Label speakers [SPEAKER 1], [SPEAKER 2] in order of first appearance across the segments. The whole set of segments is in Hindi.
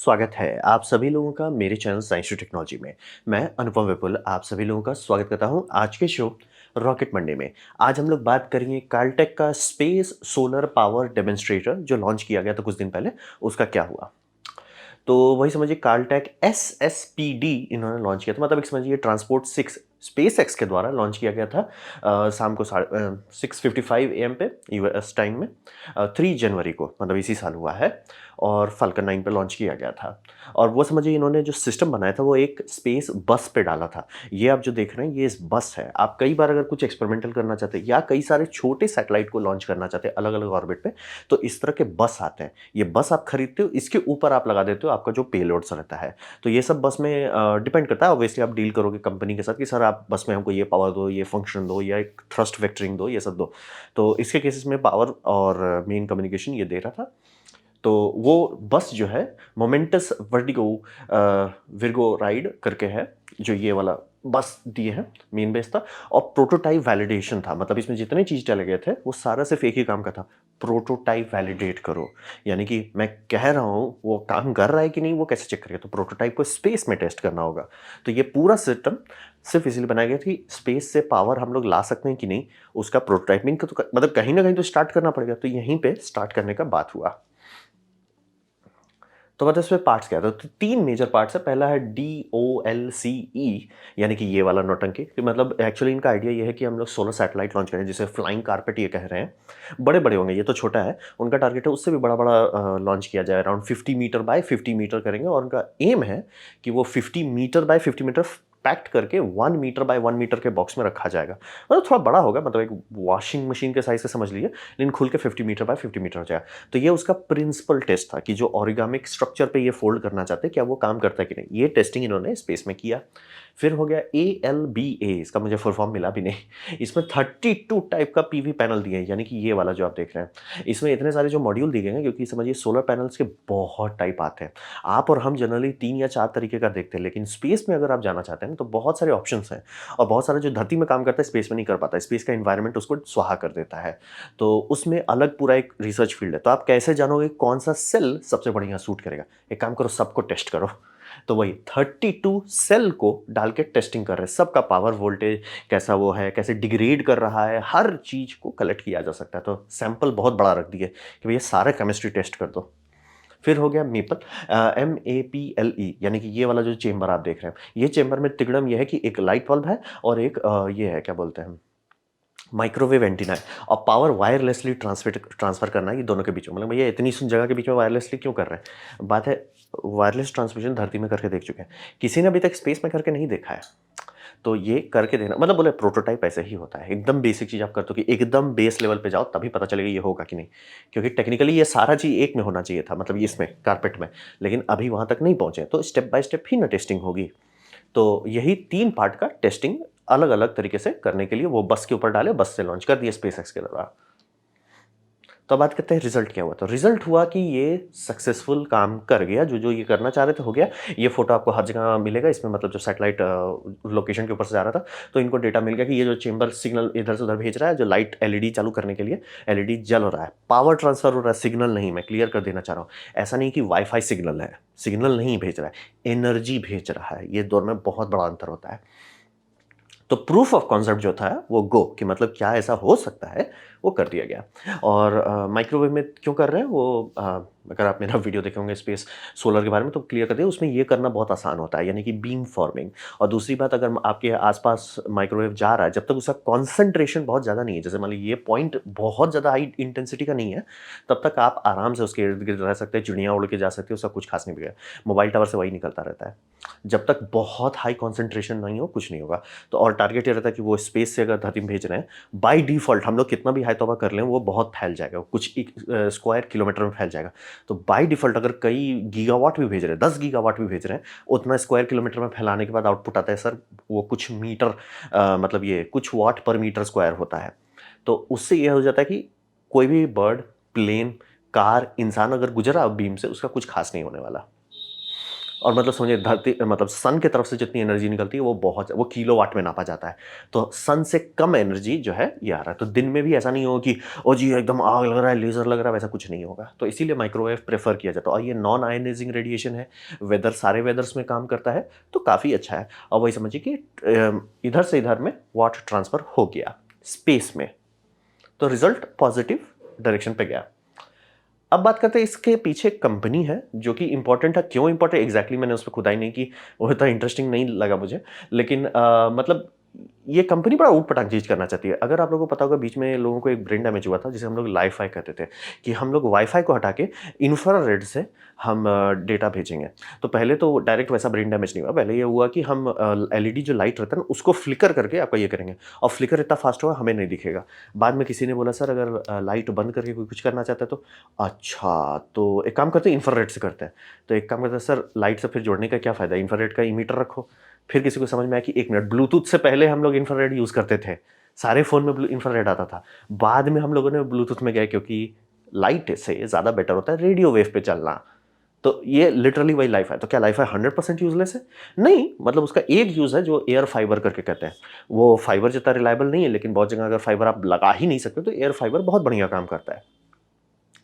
[SPEAKER 1] स्वागत है आप सभी लोगों का मेरे चैनल साइंस टू टेक्नोलॉजी में। मैं अनुपम विपुल आप सभी लोगों का स्वागत करता हूं आज के शो रॉकेट मंडे में। आज हम लोग बात करेंगे काल्टेक का स्पेस सोलर पावर डेमोन्स्ट्रेटर जो लॉन्च किया गया था कुछ दिन पहले, उसका क्या हुआ। तो वही समझिए काल्टेक SSPD इन्होंने लॉन्च किया था, मतलब एक समझिए ट्रांसपोर्ट 6 स्पेस एक्स के द्वारा लॉन्च किया गया था शाम को 6:55 AM पे US टाइम में 3 जनवरी को, मतलब इसी साल हुआ है। और फाल्कन 9 पे लॉन्च किया गया था। और वो समझिए इन्होंने जो सिस्टम बनाया था वो एक स्पेस बस पे डाला था। ये आप जो देख रहे हैं ये इस बस है। आप कई बार अगर कुछ एक्सपेरिमेंटल करना चाहते हैं या कई सारे छोटे सैटेलाइट को लॉन्च करना चाहते हैं अलग अलग ऑर्बिट पे, तो इस तरह के बस आते हैं। ये बस आप खरीदते हो, इसके ऊपर आप लगा देते हो आपका जो पेलोड्स रहता है। तो ये सब बस में डिपेंड करता है, ऑब्वियसली आप डील करोगे कंपनी के साथ कि सर आप बस में हमको ये पावर दो, ये फंक्शन दो, या एक थ्रस्ट वेक्टरिंग दो, ये सब दो। तो इसके केसेस में पावर और मेन कम्युनिकेशन ये दे रहा था। तो वो बस जो है मोमेंटस वर्टिगो विर्गो राइड करके है, जो ये वाला बस दिए हैं, मेन बेस था। और प्रोटोटाइप वैलिडेशन था, मतलब इसमें जितने चीज चले गए थे वो सारा सिर्फ एक ही काम का था, प्रोटोटाइप वैलिडेट करो। यानी कि मैं कह रहा हूँ वो काम कर रहा है कि नहीं वो कैसे चेक करेगा, तो प्रोटोटाइप को स्पेस में टेस्ट करना होगा। तो ये पूरा सिस्टम सिर्फ इसलिए बनाया गया कि स्पेस से पावर हम लोग ला सकते हैं कि नहीं, उसका प्रोटोटाइपिंग का तो मतलब कहीं ना कहीं तो स्टार्ट करना पड़ेगा। तो यहीं पे स्टार्ट करने का बात हुआ। तो मतलब इसमें पार्ट्स क्या था, तो 3 मेजर पार्ट्स है। पहला है DOLCE, यानी कि ये वाला नौटंकी, कि मतलब एक्चुअली इनका आइडिया ये है कि हम लोग सोलर सैटेलाइट लॉन्च करें, जिसे फ्लाइंग कारपेट ये कह रहे हैं। बड़े बड़े होंगे, ये तो छोटा है। उनका टारगेट है उससे भी बड़ा बड़ा लॉन्च किया जाए, अराउंड 50 मीटर बाय 50 मीटर करेंगे। और उनका एम है कि वो 50 मीटर बाय 50 मीटर पैक्ट करके 1 मीटर बाय 1 मीटर के बॉक्स में रखा जाएगा। मतलब थोड़ा बड़ा होगा, मतलब एक वॉशिंग मशीन के साइज से समझ लीजिए, लेकिन खुल के 50 मीटर बाय 50 मीटर हो जाएगा। तो ये उसका प्रिंसिपल टेस्ट था कि जो ओरिगामिक स्ट्रक्चर पे ये फोल्ड करना चाहते हैं क्या वो काम करता है कि नहीं। ये टेस्टिंग इन्होंने स्पेस में किया। फिर हो गया ALBA, इसका मुझे फुल फॉर्म मिला भी नहीं। इसमें 32 टाइप का PV पैनल दिए हैं, यानी कि ये वाला जो आप देख रहे हैं, इसमें इतने सारे जो मॉड्यूल दिए गए हैं, क्योंकि समझिए सोलर पैनल्स के बहुत टाइप आते हैं। आप और हम जनरली 3 या 4 तरीके का देखते हैं, लेकिन स्पेस में अगर आप जाना चाहते हैं तो बहुत सारे ऑप्शंस हैं। और बहुत सारे जो धरती में काम करता है स्पेस में नहीं कर पाता, स्पेस का इन्वायरमेंट उसको स्वाहा कर देता है। तो उसमें अलग पूरा एक रिसर्च फील्ड है। तो आप कैसे जानोगे कौन सा सेल सबसे बढ़िया सूट करेगा, एक काम करो सबको टेस्ट करो। तो वही 32 सेल को डाल के टेस्टिंग कर रहे हैं, सबका पावर वोल्टेज कैसा वो है, कैसे डिग्रेड कर रहा है, हर चीज को कलेक्ट किया जा सकता है। तो सैंपल बहुत बड़ा रख दिए कि भैया सारे केमिस्ट्री टेस्ट कर दो। फिर हो गया मेपल, MAPLE, यानी कि ये वाला जो चेंबर आप देख रहे हैं, ये चेंबर में तिगड़म ये है कि एक लाइट बल्ब है और एक ये है क्या बोलते हैं, माइक्रोवेव एंटीना है। और पावर वायरलेसली ट्रांसफर करना है ये दोनों के बीच में। मतलब भैया इतनी सुन जगह के बीच में वायरलेसली क्यों कर रहे हैं, बात है वायरलेस ट्रांसमिशन धरती में करके देख चुके हैं, किसी ने अभी तक स्पेस में करके नहीं देखा है। तो ये करके देना, मतलब बोले प्रोटोटाइप ऐसे ही होता है, एकदम बेसिक चीज आप करते हो कि एकदम बेस लेवल पे जाओ तभी पता चलेगा ये होगा कि नहीं। क्योंकि टेक्निकली ये सारा चीज एक में होना चाहिए था, मतलब ये इसमें कारपेट में, लेकिन अभी वहां तक नहीं पहुंचे, तो स्टेप बाय स्टेप ही ना टेस्टिंग होगी। तो यही 3 पार्ट का टेस्टिंग अलग अलग तरीके से करने के लिए वो बस के ऊपर डाले, बस से लॉन्च कर दिया स्पेस एक्स के द्वारा। तो अब बात करते हैं रिजल्ट क्या हुआ। तो रिजल्ट हुआ कि ये सक्सेसफुल काम कर गया, जो जो ये करना चाह रहे थे हो गया। ये फोटो आपको हर जगह मिलेगा, इसमें मतलब जो सैटेलाइट लोकेशन के ऊपर से जा रहा था, तो इनको डेटा मिल गया कि ये जो चेंबर सिग्नल इधर से उधर भेज रहा है, जो लाइट LED चालू करने के लिए LED जल रहा है, पावर ट्रांसफर हो रहा है, सिग्नल नहीं। मैं क्लियर कर देना चाह रहा हूँ, ऐसा नहीं कि वाईफाई सिग्नल है, सिग्नल नहीं भेज रहा है, एनर्जी भेज रहा है। ये दोनों में बहुत बड़ा अंतर होता है। तो प्रूफ ऑफ कॉन्सेप्ट जो था वो गो कि मतलब क्या ऐसा हो सकता है, वो कर दिया गया। और माइक्रोवेव में क्यों कर रहे हैं वो, अगर आप मेरा वीडियो देखे होंगे स्पेस सोलर के बारे में तो क्लियर कर दिया, उसमें ये करना बहुत आसान होता है, यानी कि बीम फॉर्मिंग। और दूसरी बात, अगर आपके आसपास माइक्रोवेव जा रहा है, जब तक उसका कॉन्सेंट्रेशन बहुत ज़्यादा नहीं है, जैसे मान लीजिए ये पॉइंट बहुत ज़्यादा हाई इंटेंसिटी का नहीं है, तब तक आप आराम से उसके इर्द गिर्द रह सकते हैं, चिड़ियाँ उड़ के जा सकती है, उसका कुछ खास नहीं बिगड़ा। मोबाइल टावर से वही निकलता रहता है। जब तक बहुत हाई कॉन्सेंट्रेशन नहीं हो कुछ नहीं होगा। तो और टारगेट ये रहता है कि वो स्पेस से अगर धरती में भेज रहे हैं, बाय डिफॉल्ट हम लोग कितना भी हाई तौबा कर लें वो बहुत फैल जाएगा, कुछ एक स्क्वायर किलोमीटर में फैल जाएगा। तो बाय डिफॉल्ट अगर कई गीगावाट भी भेज रहे हैं, 10 गीगावाट भी भेज रहे हैं, उतना स्क्वायर किलोमीटर में फैलाने के बाद आउटपुट आता है सर वो कुछ मीटर, मतलब ये कुछ वाट पर मीटर स्क्वायर होता है। तो उससे ये हो जाता है कि कोई भी बर्ड, प्लेन, कार, इंसान अगर गुजरा बीम से उसका कुछ खास नहीं होने वाला। और मतलब समझिए धरती मतलब सन की तरफ से जितनी एनर्जी निकलती है वो किलोवाट में नापा जाता है। तो सन से कम एनर्जी जो है ये आ रहा है। तो दिन में भी ऐसा नहीं होगा कि ओ जी एकदम आग लग रहा है, लेज़र लग रहा है, वैसा कुछ नहीं होगा। तो इसीलिए माइक्रोवेव प्रेफ़र किया जाता है और ये नॉन आयनाइज़िंग रेडिएशन है, सारे वेदर्स में काम करता है, तो काफ़ी अच्छा है। और वही समझिए कि इधर से इधर में वाट ट्रांसफ़र हो गया स्पेस में, तो रिज़ल्ट पॉज़िटिव डायरेक्शन पे गया। अब बात करते हैं इसके पीछे एक कंपनी है जो कि इंपॉर्टेंट है। क्यों इंपॉर्टेंट एग्जैक्टली मैंने उस पर खुदाई नहीं की, वो इतना इंटरेस्टिंग नहीं लगा मुझे। लेकिन मतलब ये कंपनी बड़ा ऊट पटांग चीज करना चाहती है। अगर आप लोगों को पता होगा बीच में लोगों को एक ब्रेन डैमेज हुआ था जिसे हम लोग लाईफाई कहते थे, कि हम लोग वाईफाई को हटा के इंफ्रारेड से हम डेटा भेजेंगे। तो पहले तो डायरेक्ट वैसा ब्रेन डैमेज नहीं हुआ, पहले ये हुआ कि हम एलईडी जो लाइट रहता है ना उसको फ्लिकर करके आपका ये करेंगे, और फ्लिकर इतना फास्ट होगा हमें नहीं दिखेगा। बाद में किसी ने बोला सर अगर लाइट बंद करके कोई कुछ करना चाहता है तो अच्छा, तो एक काम करते हैं इंफ्रारेड से करते हैं। तो एक काम करते हैं सर लाइट से फिर जोड़ने का क्या फ़ायदा है, इंफ्रारेड का इमीटर रखो। फिर किसी को समझ में आया कि एक मिनट, ब्लूटूथ से पहले हम लोग इंफ्रारेड यूज़ करते थे, सारे फ़ोन में इंफ्रारेड आता था। बाद में हम लोगों ने ब्लूटूथ में गए क्योंकि लाइट से ज़्यादा बेटर होता है रेडियो वेव पे चलना। तो ये लिटरली वही लाइफ है। तो क्या लाइफ है 100% यूज़लेस है? नहीं, मतलब उसका एक यूज़ है जो एयर फाइबर करके कहते हैं। वो फाइबर जितना रिलायबल नहीं है, लेकिन बहुत जगह अगर फाइबर आप लगा ही नहीं सकते तो एयर फाइबर बहुत बढ़िया काम करता है।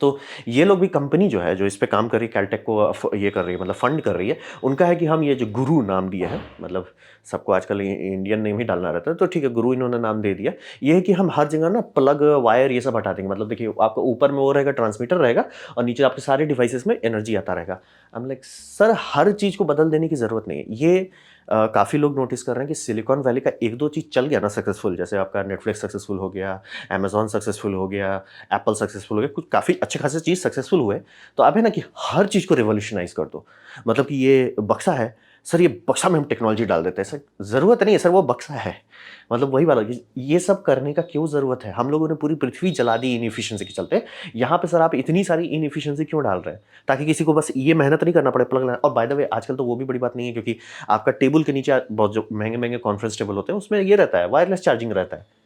[SPEAKER 1] तो ये लोग भी, कंपनी जो है जो इस पे काम कर रही है, कैलटेक को ये कर रही है, मतलब फंड कर रही है। उनका है कि हम ये जो गुरु नाम दिया है, मतलब सबको आजकल इंडियन नेम ही डालना रहता है, तो ठीक है गुरु इन्होंने नाम दे दिया। ये है कि हम हर जगह ना प्लग वायर ये सब हटा देंगे। मतलब देखिए आपका ऊपर में वो रहेगा, ट्रांसमीटर रहेगा, और नीचे आपके सारे डिवाइसेस में एनर्जी आता रहेगा। आई एम लाइक सर हर चीज़ को बदल देने की ज़रूरत नहीं है। ये काफ़ी लोग नोटिस कर रहे हैं कि सिलिकॉन वैली का एक दो चीज़ चल गया ना सक्सेसफुल, जैसे आपका नेटफ्लिक्स सक्सेसफुल हो गया, अमेजॉन सक्सेसफुल हो गया, एप्पल सक्सेसफुल हो गया, कुछ काफ़ी अच्छे खासे चीज़ सक्सेसफुल हुए। तो अब है ना कि हर चीज़ को रिवॉल्यूशनाइज़ कर दो। मतलब कि ये बक्सा है, सर ये बक्सा में हम टेक्नोलॉजी डाल देते हैं। सर ज़रूरत नहीं है सर, वो बक्सा है। मतलब वही बात है कि ये सब करने का क्यों ज़रूरत है? हम लोगों ने पूरी पृथ्वी जला दी इनएफिशिएंसी के चलते। यहाँ पे सर आप इतनी सारी इनएफिशिएंसी क्यों डाल रहे हैं? ताकि किसी को बस ये मेहनत नहीं करना पड़े प्लग लगाने। और बाय द वे आजकल तो वो भी बड़ी बात नहीं है, क्योंकि आपका टेबल के नीचे बहुत जो महँगे-महँगे कॉन्फ्रेंस टेबल होते हैं उसमें ये रहता है, वायरलेस चार्जिंग रहता है।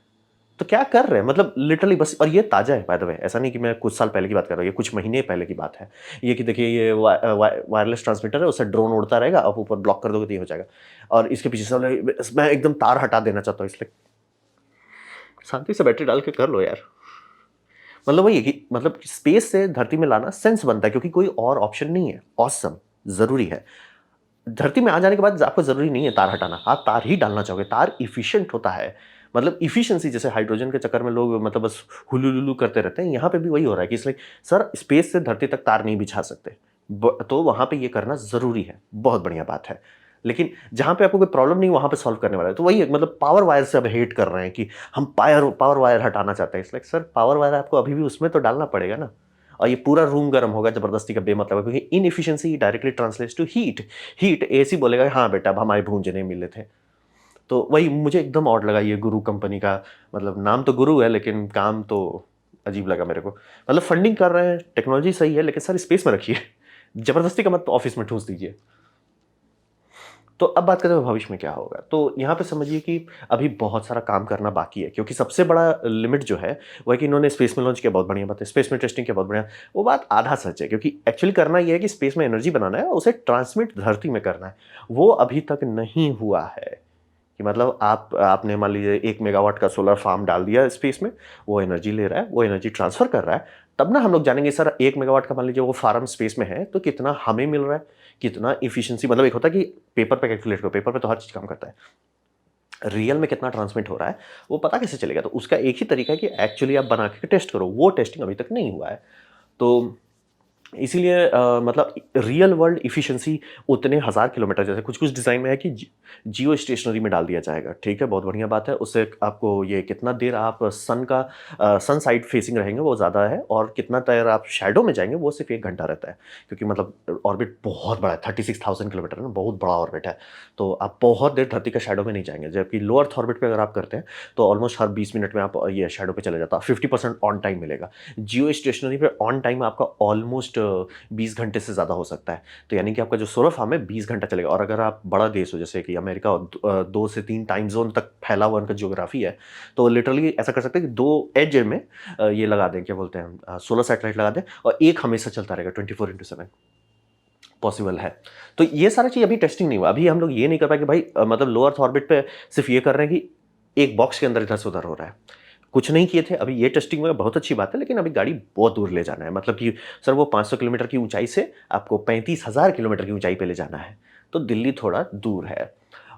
[SPEAKER 1] तो क्या कर रहे हैं? मतलब लिटरली बस, और ये ताज़ा है बाय द वे, ऐसा नहीं कि मैं कुछ साल पहले की बात कर रहा हूँ, ये कुछ महीने पहले की बात है। ये कि देखिए ये वायरलेस ट्रांसमीटर है, उससे ड्रोन उड़ता रहेगा, आप ऊपर ब्लॉक कर दोगे तो ये हो जाएगा। और इसके पीछे सब मैं एकदम तार हटा देना चाहता हूँ, इसलिए शांति से बैटरी डाल के कर लो यार। मतलब वही है कि मतलब स्पेस से धरती में लाना सेंस बनता है, क्योंकि कोई और ऑप्शन नहीं है। ऑसम, ज़रूरी है। धरती में आ जाने के बाद आपको ज़रूरी नहीं है तार हटाना, आप तार ही डालना चाहोगे, तार एफिशिएंट होता है। मतलब एफिशिएंसी, जैसे हाइड्रोजन के चक्कर में लोग मतलब बस हुलुलुलु करते रहते हैं, यहाँ पे भी वही हो रहा है कि इसलिए सर स्पेस से धरती तक तार नहीं बिछा सकते। तो वहाँ पे ये करना ज़रूरी है, बहुत बढ़िया बात है। लेकिन जहाँ पे आपको कोई प्रॉब्लम नहीं वहाँ पे सॉल्व करने वाला है, तो वही है, मतलब पावर वायर से अब हेट कर रहे हैं कि हम पावर वायर हटाना चाहते हैं। इसलिए सर पावर वायर आपको अभी भी उसमें तो डालना पड़ेगा ना। और ये पूरा रूम गर्म होगा ज़बरदस्ती का बेमतलब है, क्योंकि inefficiency directly translates to heat. Heat AC बोलेगा हाँ बेटा अब हमारे भूंजने मिले थे। तो वही मुझे एकदम ऑड लगा ये गुरु कंपनी का। मतलब नाम तो गुरु है लेकिन काम तो अजीब लगा मेरे को। मतलब फंडिंग कर रहे हैं, टेक्नोलॉजी सही है, लेकिन सर स्पेस में रखिए। ज़बरदस्ती का मत ऑफिस में ठूस दीजिए। तो अब बात करते हैं भविष्य में क्या होगा। तो यहाँ पे समझिए कि अभी बहुत सारा काम करना बाकी है, क्योंकि सबसे बड़ा लिमिट जो है वो है कि इन्होंने स्पेस में लॉन्च किया, बहुत बढ़िया बात है, स्पेस में टेस्टिंग किया, बहुत बढ़िया। वो बात आधा सच है, क्योंकि एक्चुअली करना ये है कि स्पेस में एनर्जी बनाना है और उसे ट्रांसमिट धरती में करना है। वो अभी तक नहीं हुआ है। कि मतलब आपने मान लीजिए 1 मेगावाट का सोलर फार्म डाल दिया स्पेस में, वो एनर्जी ले रहा है, वो एनर्जी ट्रांसफ़र कर रहा है, तब ना हम लोग जानेंगे सर 1 मेगावाट का मान लीजिए वो फार्म स्पेस में है, तो कितना हमें मिल रहा है, कितना एफिशिएंसी। मतलब एक होता है कि पेपर पे कैलकुलेट करो, पेपर पे तो हर चीज़ काम करता है। रियल में कितना ट्रांसमिट हो रहा है, वो पता कैसे चलेगा? तो उसका एक ही तरीका है कि एक्चुअली आप बना के टेस्ट करो, वो टेस्टिंग अभी तक नहीं हुआ है। तो इसीलिए मतलब रियल वर्ल्ड एफिशिएंसी उतने हज़ार किलोमीटर, जैसे कुछ-कुछ डिज़ाइन में है कि जियो स्टेशनरी में डाल दिया जाएगा, ठीक है, बहुत बढ़िया बात है। उससे आपको ये कितना देर आप सन साइड फेसिंग रहेंगे वो ज़्यादा है, और कितना देर आप शैडो में जाएँगे वो सिर्फ़ 1 घंटा रहता है। क्योंकि मतलब ऑर्बिट बहुत बड़ा है, 36,000 किलोमीटर है ना, बहुत बड़ा ऑर्बिट है। तो आप बहुत देर धरती के शैडो में नहीं जाएँगे, जबकि लो अर्थ ऑर्बिट पे अगर आप करते हैं, तो ऑलमोस्ट हर 20 मिनट में आप ये शैडो पे चले जाता है, 50% ऑन टाइम मिलेगा। जियो स्टेशनरी पे ऑन टाइम आपका ऑलमोस्ट 20 घंटे से ज़्यादा हो सकता है। तो यानी कि आपका जो सोलर फार्म है 20 घंटा चलेगा, और अगर आप बड़ा देश हो जैसे कि अमेरिका, 2 से 3 टाइम ज़ोन तक फैला हुआ उनका ज्योग्राफी है, तो लिटरली ऐसा कर सकते हैं कि 2 एज में ये लगा दें, क्या बोलते हैं, सोलर सैटेलाइट लगा दें, और एक हमेशा चलता रहेगा 24/7। पॉसिबल है। तो ये सारी चीज़ अभी टेस्टिंग नहीं हुआ। अभी हम लोग ये नहीं कर पाए कि भाई मतलब लो अर्थ ऑर्बिट पे सिर्फ़ ये कर रहे हैं कि एक बॉक्स के अंदर इधर से उधर हो रहा है। कुछ नहीं किए थे, अभी ये टेस्टिंग हुआ, बहुत अच्छी बात है, लेकिन अभी गाड़ी बहुत दूर ले जाना है। मतलब कि सर वो 500 किलोमीटर की ऊँचाई से आपको 35,000 किलोमीटर की ऊँचाई पे ले जाना है। तो दिल्ली थोड़ा दूर है।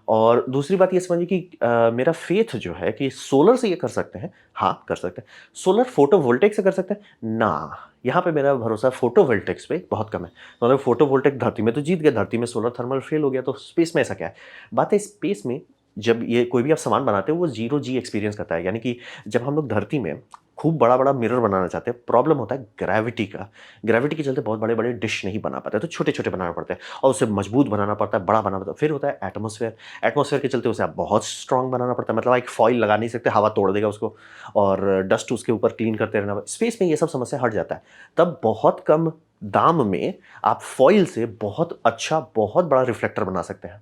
[SPEAKER 1] और दूसरी बात ये समझिए कि मेरा फ़ेथ जो है कि सोलर से ये कर सकते हैं, हाँ, कर सकते हैं। सोलर फोटोवोल्टेइक से कर सकते हैं? ना, यहाँ पे मेरा भरोसा फोटोवोल्टेइक्स पे बहुत कम है। मतलब फोटोवोल्टेइक धरती में तो जीत गए, धरती में सोलर थर्मल फ़ेल हो गया, तो स्पेस में ऐसा क्या है? बात है स्पेस में जब ये कोई भी आप सामान बनाते हो वो ज़ीरो जी एक्सपीरियंस करता है। यानी कि जब हम लोग धरती में खूब बड़ा-बड़ा मिरर बनाना चाहते हैं, प्रॉब्लम होता है ग्रेविटी का। ग्रेविटी के चलते बहुत बड़े-बड़े डिश नहीं बना पाते, तो छोटे-छोटे बनाने पड़ते हैं और उसे मजबूत बनाना पड़ता है, बड़ा बनाना पड़ता है। फिर होता है एटमॉस्फेयर। एटमॉस्फेयर के चलते उसे आप बहुत स्ट्रॉन्ग बनाना पड़ता है, मतलब एक फॉइल लगा नहीं सकते, हवा तोड़ देगा उसको और डस्ट उसके ऊपर क्लीन करते रहना। स्पेस में ये सब समस्या हट जाता है। तब बहुत कम दाम में आप फॉइल से बहुत अच्छा, बहुत बड़ा रिफ्लेक्टर बना सकते हैं।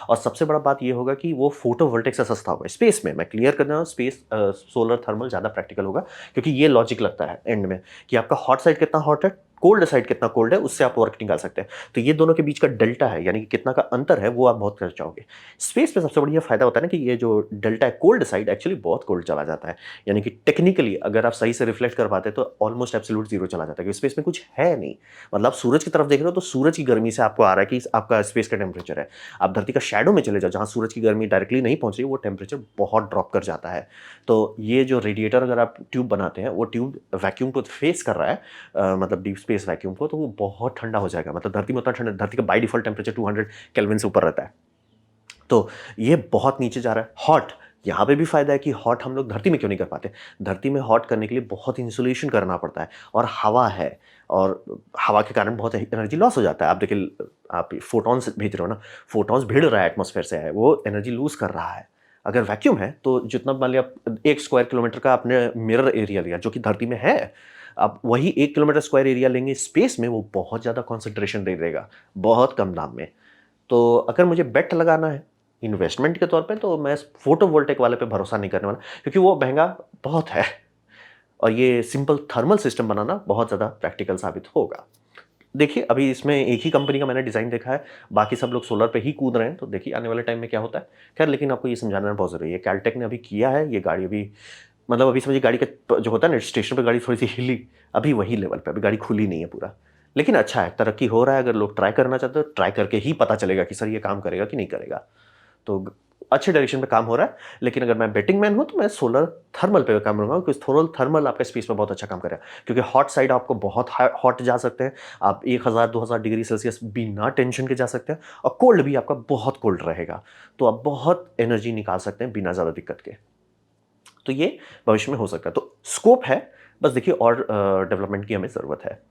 [SPEAKER 1] और सबसे बड़ा बात ये होगा कि वो फोटोवोल्टेइक से सस्ता होगा। स्पेस में मैं क्लियर कर देना, स्पेस सोलर थर्मल ज़्यादा प्रैक्टिकल होगा, क्योंकि ये लॉजिक लगता है एंड में कि आपका हॉट साइड कितना हॉट है, कोल्ड साइड कितना कोल्ड है, उससे आप वर्क निकाल सकते हैं। तो ये दोनों के बीच का डेल्टा है, यानी कि कितना का अंतर है, वो आप बहुत कर चाहोगे। स्पेस में सबसे बढ़िया फ़ायदा होता है ना कि ये जो डेल्टा है, कोल्ड साइड एक्चुअली बहुत कोल्ड चला जाता है। यानी कि टेक्निकली अगर आप सही से रिफ्लेक्ट कर पाते तो ऑलमोस्ट एब्सोल्यूट ज़ीरो चला जाता है, क्योंकि स्पेस में कुछ है नहीं। मतलब आप सूरज की तरफ देख रहे हो तो सूरज की गर्मी से आपको आ रहा है कि आपका स्पेस का टेम्परेचर है। आप धरती का शैडो में चले जाओ, जहाँ सूरज की गर्मी डायरेक्टली नहीं पहुँच रही, वो टेम्परेचर बहुत ड्रॉप कर जाता है। तो ये जो रेडिएटर अगर आप ट्यूब बनाते हैं, वो ट्यूब वैक्यूम को फेस कर रहा है, मतलब डीप स्पेस वैक्यूम को, तो वो बहुत ठंडा हो जाएगा। मतलब धरती में उतना ठंडा, धरती का बाय डिफ़ॉल्ट टेम्परेचर 200 केल्विन से ऊपर रहता है। तो ये बहुत नीचे जा रहा है। हॉट, यहाँ पे भी फ़ायदा है कि हॉट हम लोग धरती में क्यों नहीं कर पाते? धरती में हॉट करने के लिए बहुत इंसुलेशन करना पड़ता है और हवा है, और हवा के कारण बहुत एनर्जी लॉस हो जाता है। आप देखिए, आप फोटॉन्स भेज रहे हो ना, फोटॉन्स भिड़ रहा है एटमॉस्फेयर से है, वो एनर्जी लूज़ कर रहा है। अगर वैक्यूम है तो जितना मान लिया आप 1 स्क्वायर किलोमीटर का आपने मिरर एरिया लिया जो कि धरती में है, आप वही 1 किलोमीटर स्क्वायर एरिया लेंगे स्पेस में, वो बहुत ज़्यादा कॉन्सन्ट्रेशन दे देगा, बहुत कम दाम में। तो अगर मुझे बेट लगाना है इन्वेस्टमेंट के तौर पे, तो मैं फोटोवोल्टेइक वाले पे भरोसा नहीं करने वाला, क्योंकि वो महँगा बहुत है और ये सिंपल थर्मल सिस्टम बनाना बहुत ज़्यादा प्रैक्टिकल साबित होगा। देखिए, अभी इसमें एक ही कंपनी का मैंने डिज़ाइन देखा है, बाकी सब लोग सोलर पे ही कूद रहे हैं, तो देखिए आने वाले टाइम में क्या होता है। ख़ैर, लेकिन आपको ये समझाना बहुत ज़रूरी है, कैलटेक ने अभी किया है, ये गाड़ी अभी मतलब अभी समझिए गाड़ी का जो होता है ना, स्टेशन पे गाड़ी थोड़ी-सी हिली, अभी वही लेवल पे, अभी गाड़ी खुली नहीं है पूरा। लेकिन अच्छा है, तरक्की हो रहा है, अगर लोग ट्राई करना चाहते हो, ट्राई करके ही पता चलेगा कि सर ये काम करेगा कि नहीं करेगा। तो अच्छे डायरेक्शन पे काम हो रहा है, लेकिन अगर मैं बेटिंग मैन हूँ तो मैं सोलर थर्मल पे काम करूँगा, क्योंकि सोलर थर्मल आपका स्पेस में बहुत अच्छा काम करेगा, क्योंकि हॉट साइड आपको बहुत हॉट जा सकते हैं, आप 1000-2000 डिग्री सेल्सियस बिना टेंशन के जा सकते हैं, और कोल्ड भी आपका बहुत कोल्ड रहेगा, तो आप बहुत एनर्जी निकाल सकते हैं बिना ज़्यादा दिक्कत के। तो ये भविष्य में हो सकता है, तो स्कोप है, बस देखिए और डेवलपमेंट की हमें ज़रूरत है।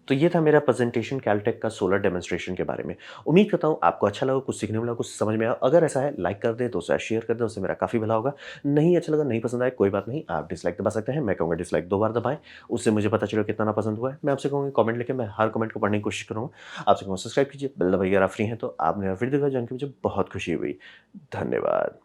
[SPEAKER 1] तो ये था मेरा प्रेजेंटेशन कैलटेक का सोलर डेमोन्स्ट्रेशन के बारे में। उम्मीद करता हूँ आपको अच्छा लगा, कुछ सीखने मिला, कुछ समझ में आया। अगर ऐसा है, लाइक कर दें, दोस्तों से शेयर कर दें, उससे मेरा काफ़ी भला होगा। नहीं अच्छा लगा, नहीं पसंद आया, कोई बात नहीं, आप डिसलाइक दबा सकते हैं। मैं कहूँगा डिसलाइक 2 बार दबाएँ, उससे मुझे पता चलेगा कितना नापसंद हुआ है। मैं आपसे कहूँगा कमेंट लिखें, मैं हर कमेंट को पढ़ने की कोशिश करूँगा। आपसे कहूँगा सब्सक्राइब कीजिए, बेल दबाइए अगर आप फ्री हैं तो। आप मेरा वीडियो देखा जान के मुझे बहुत खुशी हुई। धन्यवाद।